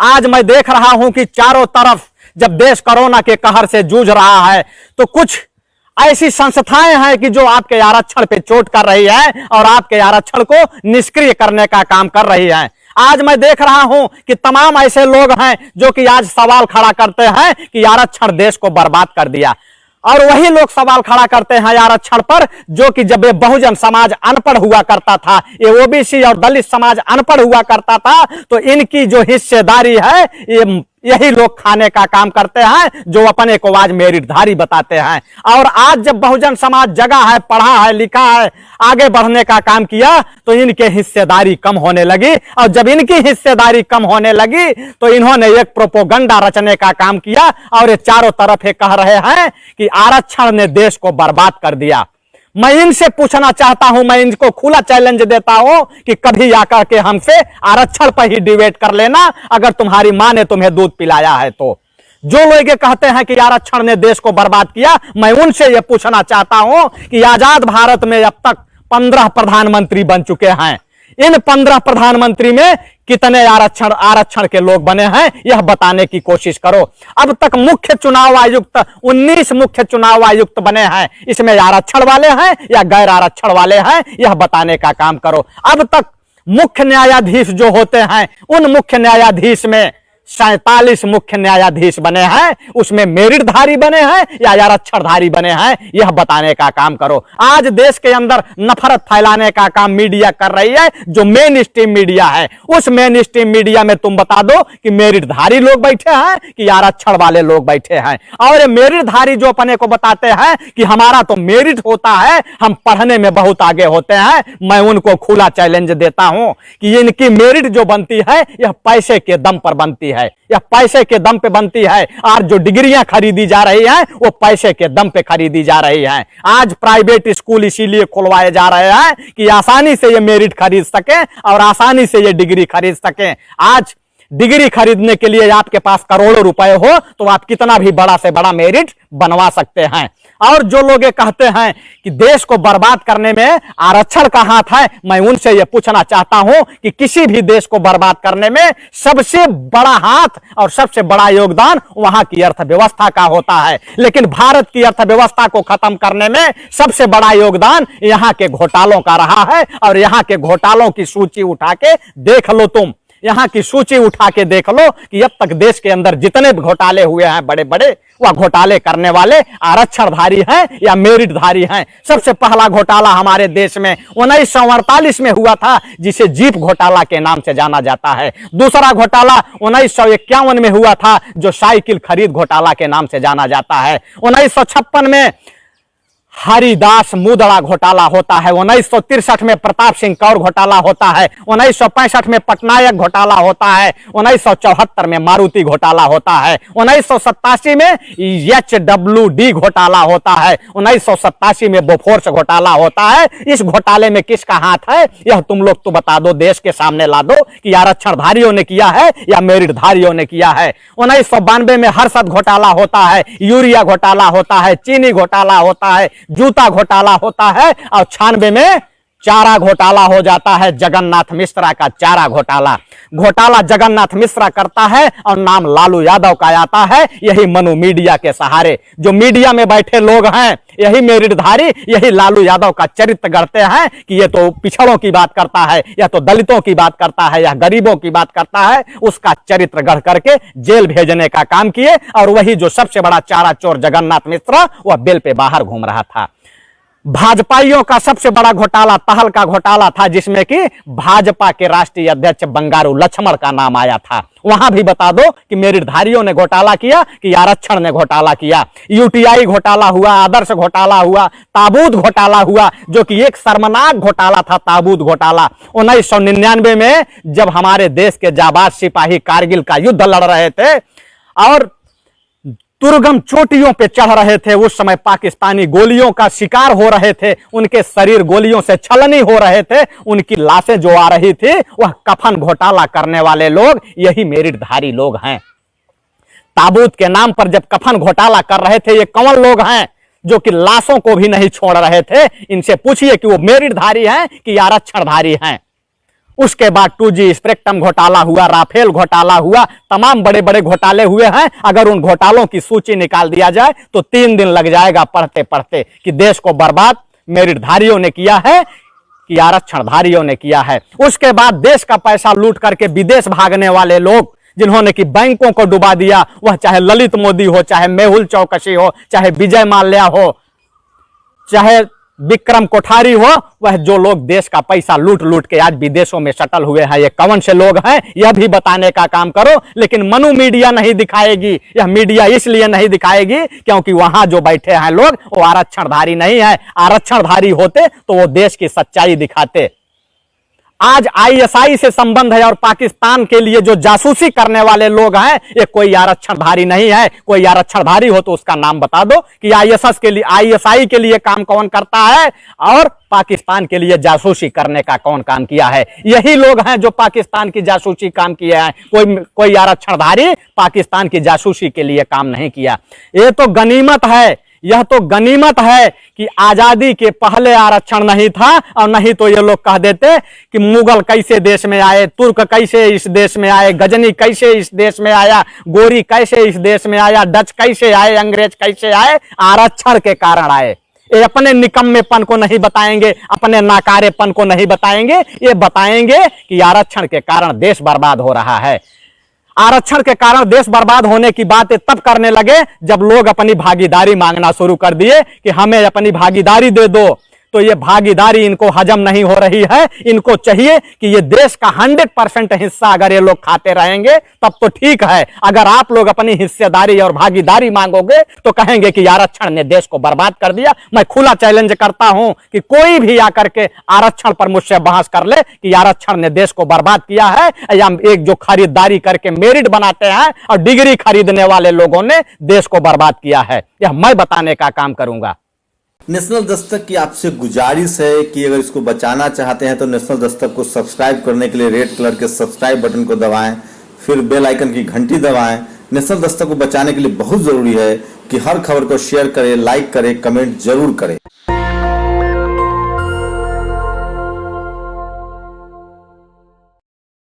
आज मैं देख रहा हूं कि चारों तरफ जब देश कोरोना के कहर से जूझ रहा है तो कुछ ऐसी संस्थाएं हैं कि जो आपके आरक्षण पे चोट कर रही है और आपके आरक्षण को निष्क्रिय करने का काम कर रही है। आज मैं देख रहा हूं कि तमाम ऐसे लोग हैं जो कि आज सवाल खड़ा करते हैं कि आरक्षण देश को बर्बाद कर दिया, और वही लोग सवाल खड़ा करते हैं आरक्षण पर जो कि जब ये बहुजन समाज अनपढ़ हुआ करता था, ये ओबीसी और दलित समाज अनपढ़ हुआ करता था, तो इनकी जो हिस्सेदारी है यही लोग खाने का काम करते हैं जो अपने को आज मेरिटधारी बताते हैं। और आज जब बहुजन समाज जगा है, पढ़ा है, लिखा है, आगे बढ़ने का काम किया तो इनके हिस्सेदारी कम होने लगी, और जब इनकी हिस्सेदारी कम होने लगी तो इन्होंने एक प्रोपोगंडा रचने का काम किया और ये चारों तरफ ये कह रहे हैं कि आरक्षण ने देश को बर्बाद कर दिया। मैं इनसे पूछना चाहता हूं, मैं इनको खुला चैलेंज देता हूं कि कभी आकर के हमसे आरक्षण पर ही डिबेट कर लेना, अगर तुम्हारी मां ने तुम्हें दूध पिलाया है तो। जो लोग ये कहते हैं कि आरक्षण ने देश को बर्बाद किया, मैं उनसे ये पूछना चाहता हूं कि आजाद भारत में अब तक 15 प्रधानमंत्री बन चुके हैं, इन 15 प्रधानमंत्री में कितने आरक्षण के लोग बने हैं यह बताने की कोशिश करो। अब तक मुख्य चुनाव आयुक्त 19 मुख्य चुनाव आयुक्त बने हैं, इसमें आरक्षण वाले हैं या गैर आरक्षण वाले हैं यह बताने का काम करो। अब तक मुख्य न्यायाधीश जो होते हैं उन मुख्य न्यायाधीश में 47 मुख्य न्यायाधीश बने हैं, उसमें मेरिटधारी बने हैं या आरक्षणधारी बने हैं यह बताने का काम करो। आज देश के अंदर नफरत फैलाने का काम मीडिया कर रही है, जो मेन स्ट्रीम मीडिया है, उस मेन स्ट्रीम मीडिया में तुम बता दो कि मेरिटधारी लोग बैठे हैं कि आरक्षण वाले लोग बैठे हैं। और मेरिटधारी जो अपने को बताते हैं कि हमारा तो मेरिट होता है, हम पढ़ने में बहुत आगे होते हैं, मैं उनको खुला चैलेंज देता हूं कि इनकी मेरिट जो बनती है यह पैसे के दम पर बनती है, या पैसे के दम पे बनती है, और जो डिग्रियां खरीदी जा रही हैं वो पैसे के दम पे खरीदी जा रही हैं। आज प्राइवेट स्कूल इसीलिए खुलवाए जा रहे हैं कि आसानी से ये मेरिट खरीद सके और आसानी से ये डिग्री खरीद सके। आज डिग्री खरीदने के लिए आपके पास करोड़ों रुपए हो तो आप कितना भी बड़ा से बड़ा मेरिट बनवा सकते हैं। और जो लोग ये कहते हैं कि देश को बर्बाद करने में आरक्षण का हाथ है, मैं उनसे ये पूछना चाहता हूं कि किसी भी देश को बर्बाद करने में सबसे बड़ा हाथ और सबसे बड़ा योगदान वहां की अर्थव्यवस्था का होता है, लेकिन भारत की अर्थव्यवस्था को खत्म करने में सबसे बड़ा योगदान यहां के घोटालों का रहा है। और यहां के घोटालों की सूची उठा के देख लो, तुम यहां की सूची उठा के देख लो कि अब तक देश के अंदर जितने भी घोटाले हुए हैं बड़े बड़े, वह घोटाले करने वाले आरक्षणधारी हैं या मेरिटधारी हैं। सबसे पहला घोटाला हमारे देश में 1948 में हुआ था, जिसे जीप घोटाला के नाम से जाना जाता है। दूसरा घोटाला 1951 में हुआ था, जो साइकिल खरीद घोटाला के नाम से जाना जाता है। 1956 में हरिदास मुदड़ा घोटाला होता है। 1963 में प्रताप सिंह कौर घोटाला होता है। 1965 में पटनायक घोटाला होता है। 1974 में मारुति घोटाला होता है। 1987 में HWD घोटाला होता है। 1987 में बोफोर्स घोटाला होता है। इस घोटाले में किसका हाथ है यह तुम लोग तो बता दो, देश के सामने ला दो कि आरक्षणधारियों ने किया है या मेरिटधारियों ने किया है। 1992 में हर्षद घोटाला होता है, यूरिया घोटाला होता है, चीनी घोटाला होता है, जूता घोटाला होता है, और 96 में चारा घोटाला हो जाता है, जगन्नाथ मिश्रा का चारा घोटाला जगन्नाथ मिश्रा करता है और नाम लालू यादव का आता है। यही मनु मीडिया के सहारे जो मीडिया में बैठे लोग हैं, यही मेरिटधारी, यही लालू यादव का चरित्र गढ़ते हैं कि ये तो पिछड़ों की बात करता है, या तो दलितों की बात करता है, या गरीबों की बात करता है। उसका चरित्र गढ़ करके जेल भेजने का काम किए, और वही जो सबसे बड़ा चारा चोर जगन्नाथ मिश्रा वह बेल पे बाहर घूम रहा था। भाजपाइयों का सबसे बड़ा घोटाला तहल का घोटाला था, जिसमें कि भाजपा के राष्ट्रीय अध्यक्ष बंगारू लक्ष्मण का नाम आया था। वहां भी बता दो कि मेरिटधारियों ने घोटाला किया कि आरक्षण ने घोटाला किया। यूटीआई घोटाला हुआ, आदर्श घोटाला हुआ, ताबूत घोटाला हुआ, जो कि एक शर्मनाक घोटाला था ताबूत घोटाला। 1999 में जब हमारे देश के जाबाज सिपाही कारगिल का युद्ध लड़ रहे थे और दुर्गम चोटियों पे चढ़ रहे थे, उस समय पाकिस्तानी गोलियों का शिकार हो रहे थे, उनके शरीर गोलियों से छलनी हो रहे थे, उनकी लाशें जो आ रही थी वह कफन घोटाला करने वाले लोग यही मेरिटधारी लोग हैं। ताबूत के नाम पर जब कफन घोटाला कर रहे थे, ये कौन लोग हैं जो कि लाशों को भी नहीं छोड़ रहे थे? इनसे पूछिए कि वो मेरिटधारी हैं कि आरक्षणधारी हैं। उसके बाद 2G स्पेक्ट्रम घोटाला हुआ, राफेल घोटाला हुआ, तमाम बड़े बड़े घोटाले हुए हैं। अगर उन घोटालों की सूची निकाल दिया जाए तो 3 दिन लग जाएगा पढ़ते पढ़ते कि देश को बर्बाद मेरिटधारियों ने किया है कि आरक्षणधारियों ने किया है। उसके बाद देश का पैसा लूट करके विदेश भागने वाले लोग, जिन्होंने कि बैंकों को डुबा दिया, वह चाहे ललित मोदी हो, चाहे मेहुल चौकसी हो, चाहे विजय माल्या हो, चाहे विक्रम कोठारी हो, वह जो लोग देश का पैसा लूट लूट के आज विदेशों में सटल हुए हैं, ये कौन से लोग हैं, यह भी बताने का काम करो। लेकिन मनु मीडिया नहीं दिखाएगी। यह मीडिया इसलिए नहीं दिखाएगी क्योंकि वहां जो बैठे हैं लोग वो आरक्षणधारी नहीं है। आरक्षणधारी होते तो वो देश की सच्चाई दिखाते। आज आईएसआई से संबंध है और पाकिस्तान के लिए जो जासूसी करने वाले लोग हैं, ये कोई आरक्षणधारी नहीं है। कोई आरक्षणधारी हो तो उसका नाम बता दो कि आईएसआई के लिए काम कौन करता है और पाकिस्तान के लिए जासूसी करने का कौन काम किया है। यही लोग हैं जो पाकिस्तान की जासूसी काम किए हैं। कोई आरक्षणधारी पाकिस्तान की जासूसी के लिए काम नहीं किया। ये तो गनीमत है, यह तो गनीमत है कि आजादी के पहले आरक्षण नहीं था, और नहीं तो ये लोग कह देते कि मुगल कैसे देश में आए, तुर्क कैसे इस देश में आए, गजनी कैसे इस देश में आया, गोरी कैसे इस देश में आया, डच कैसे आए, अंग्रेज कैसे आए, आरक्षण के कारण आए। ये अपने निकम्मेपन को नहीं बताएंगे, अपने नाकारेपन को नहीं बताएंगे, ये बताएंगे कि आरक्षण के कारण देश बर्बाद हो रहा है। आरक्षण के कारण देश बर्बाद होने की बातें तब करने लगे जब लोग अपनी भागीदारी मांगना शुरू कर दिए कि हमें अपनी भागीदारी दे दो। तो ये भागीदारी इनको हजम नहीं हो रही है। इनको चाहिए कि ये देश का 100% हिस्सा अगर ये लोग खाते रहेंगे तब तो ठीक है। अगर आप लोग अपनी हिस्सेदारी और भागीदारी मांगोगे तो कहेंगे कि आरक्षण ने देश को बर्बाद कर दिया। मैं खुला चैलेंज करता हूं कि कोई भी आकर के आरक्षण पर मुझसे बहस कर ले कि आरक्षण ने देश को बर्बाद किया है, या एक जो खरीदारी करके मेरिट बनाते हैं और डिग्री खरीदने वाले लोगों ने देश को बर्बाद किया है। यह मैं बताने का काम करूंगा। नेशनल दस्तक की आपसे गुजारिश है कि अगर इसको बचाना चाहते हैं तो नेशनल दस्तक को सब्सक्राइब करने के लिए रेड कलर के सब्सक्राइब बटन को दबाएं, फिर बेल आइकन की घंटी दबाएं। नेशनल दस्तक को बचाने के लिए बहुत जरूरी है कि हर खबर को शेयर करें, लाइक करें, कमेंट जरूर करें।